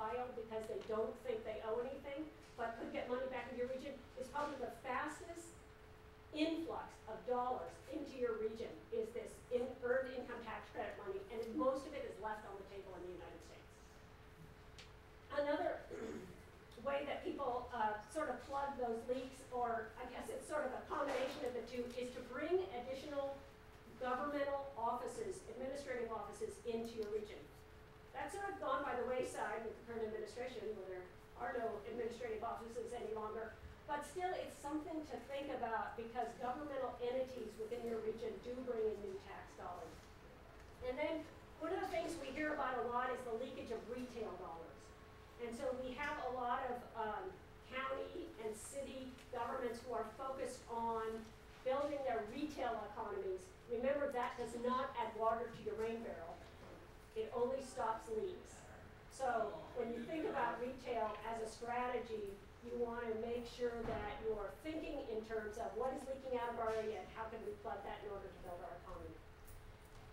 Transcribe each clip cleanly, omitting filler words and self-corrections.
filed because they don't think they owe anything, but could get money back into your region, is probably the fastest influx of dollars into your region is this earned income tax credit money, and most of it is left on the table in the United States. Another way that people sort of plug those leaks, or I guess it's sort of a combination of the two, is to bring additional governmental offices, administrative offices, into your region. That's sort of gone by the wayside with the current administration, where there are no administrative offices any longer. But still, it's something to think about because governmental entities within your region do bring in new tax dollars. And then one of the things we hear about a lot is the leakage of retail dollars. And so we have a lot of county and city governments who are focused on building their retail economies. Remember, that does not add water to your rain barrel. It only stops leaks. So when you think about retail as a strategy, you want to make sure that you're thinking in terms of what is leaking out of our area and how can we plug that in order to build our economy.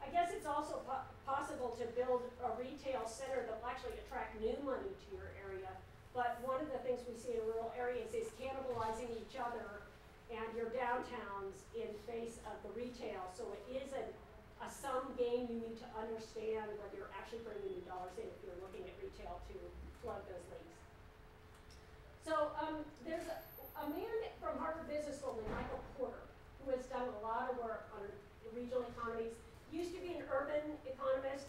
I guess it's also possible to build a retail center that will actually attract new money to your area. But one of the things we see in rural areas is cannibalizing each other and your downtowns in face of the retail. So it is a sum game you need to understand whether you're actually bringing new dollars in if you're looking at retail to plug those leaks. So there's a man from Harvard Business School named Michael Porter who has done a lot of work on regional economies. Used to be an urban economist,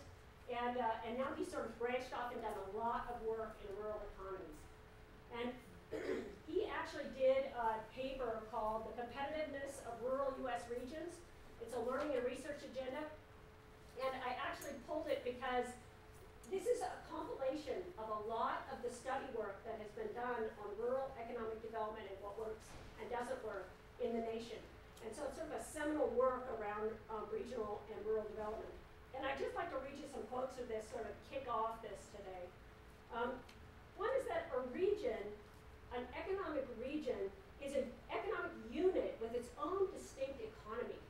and now he's sort of branched off and done a lot of work in rural economies. And he actually did a paper called The Competitiveness of Rural U.S. Regions. It's a learning and research agenda. And I actually pulled it because this is a compilation of a lot of the study work that has been done on rural economic development and what works and doesn't work in the nation. And so it's sort of a seminal work around regional and rural development. And I'd just like to read you some quotes of this, sort of kick off this today. One is that a region, an economic region, is an economic unit with its own distinct economy.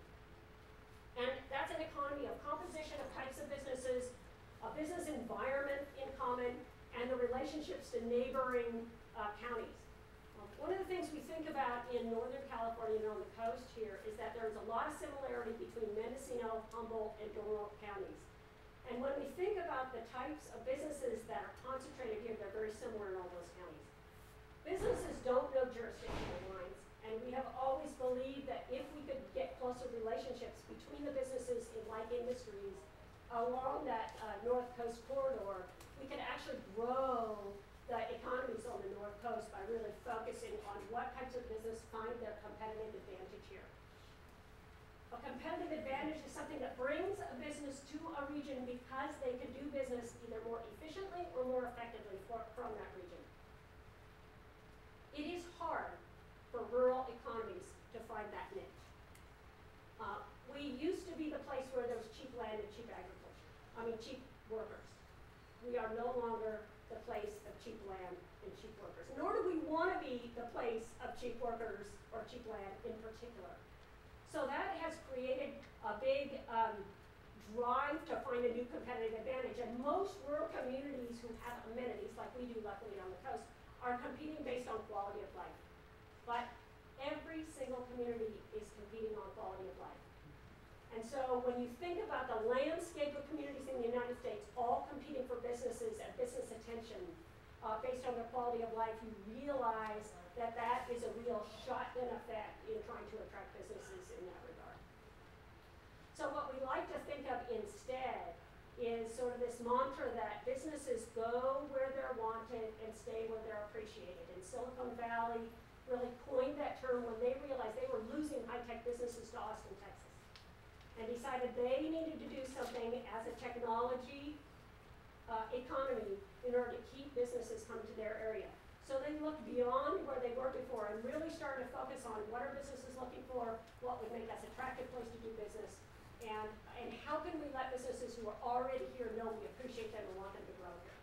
And that's an economy of composition of types of businesses, a business environment in common, and the relationships to neighboring counties. One of the things we think about in Northern California and on the coast here is that there's a lot of similarity between Mendocino, Humboldt, and Donald counties. And when we think about the types of businesses that are concentrated here, they're very similar in all those counties. Businesses don't know jurisdictional lines, and we have always believed that if we could get closer relationships between the businesses in like industries along that North Coast corridor, we can actually grow the economies on the North Coast by really focusing on what types of business find their competitive advantage here. A competitive advantage is something that brings a business to a region because they can do business either more efficiently or more effectively from that region. It is hard for rural economies to find that niche. We used to be the place where there was cheap land and cheap agriculture, cheap workers. We are no longer the place of cheap land and cheap workers. Nor do we want to be the place of cheap workers or cheap land in particular. So that has created a big drive to find a new competitive advantage. And most rural communities who have amenities, like we do luckily on the coast, are competing based on quality of life. But every single community is competing on quality of life. And so when you think about the landscape of communities in the United States all competing for businesses and business attention based on their quality of life, you realize that that is a real shotgun effect in trying to attract businesses in that regard. So what we like to think of instead is sort of this mantra that businesses go where they're wanted and stay where they're appreciated. And Silicon Valley really coined that term when they realized they were losing high-tech businesses to Austin, Texas, and decided they needed to do something as a technology economy in order to keep businesses coming to their area. So they looked beyond where they were before and really started to focus on what are businesses looking for, what would make us an attractive place to do business, and how can we let businesses who are already here know we appreciate them and want them to grow here.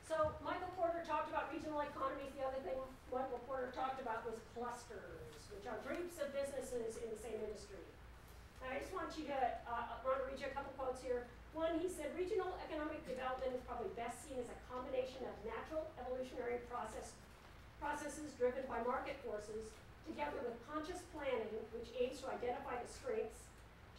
So Michael Porter talked about regional economies. The other thing Michael Porter talked about was clusters, which are groups of businesses in the same industry. And I just want to read you a couple quotes here. One one, he said, regional economic development is probably best seen as a combination of natural evolutionary processes driven by market forces, together with conscious planning, which aims to identify the strengths,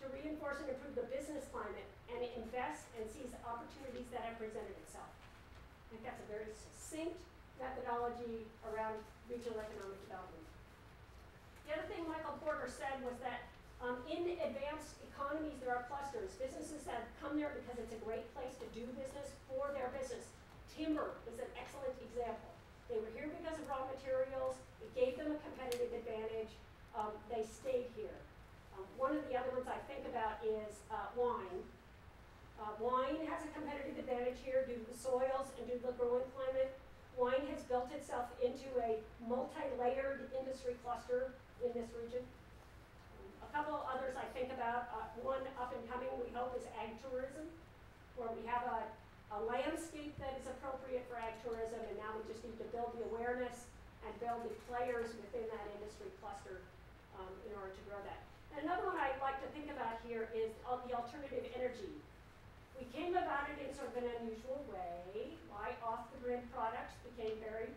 to reinforce and improve the business climate, and invest and seize the opportunities that have presented itself. I think that's a very succinct methodology around regional economic development. The other thing Michael Porter said was that in advanced economies, there are clusters. Businesses that come there because it's a great place to do business for their business. Timber is an excellent example. They were here because of raw materials. It gave them a competitive advantage. They stayed here. One of the other ones I think about is wine. Wine has a competitive advantage here due to the soils and due to the growing climate. Wine has built itself into a multi-layered industry cluster in this region. A couple others I think about, one up and coming we hope is ag tourism, where we have a landscape that is appropriate for ag tourism, and now we just need to build the awareness and build the players within that industry cluster in order to grow that. And another one I'd like to think about here is the alternative energy. We came about it in sort of an unusual way. Why off-the-grid products became very